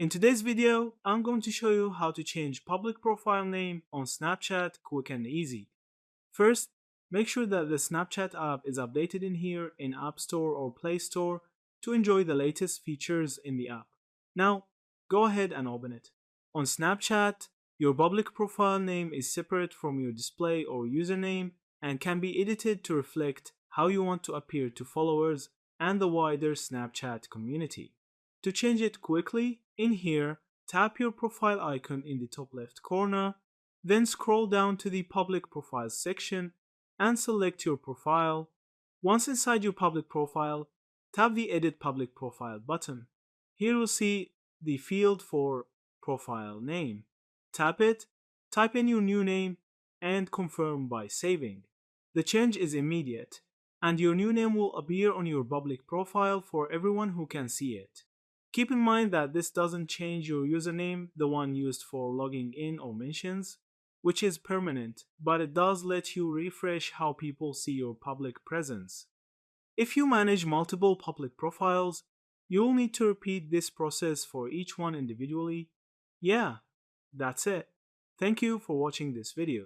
In today's video, I'm going to show you how to change public profile name on Snapchat quick and easy. First, make sure that the Snapchat app is updated in here in App Store or Play Store to enjoy the latest features in the app. Now, go ahead and open it. On Snapchat, your public profile name is separate from your display or username and can be edited to reflect how you want to appear to followers and the wider Snapchat community. To change it quickly, in here, tap your profile icon in the top left corner, then scroll down to the Public Profiles section and select your profile. Once inside your public profile, tap the Edit Public Profile button. Here you'll see the field for profile name. Tap it, type in your new name, and confirm by saving. The change is immediate, and your new name will appear on your public profile for everyone who can see it. Keep in mind that this doesn't change your username, the one used for logging in or mentions, which is permanent, but it does let you refresh how people see your public presence. If you manage multiple public profiles, you'll need to repeat this process for each one individually. Yeah, that's it. Thank you for watching this video.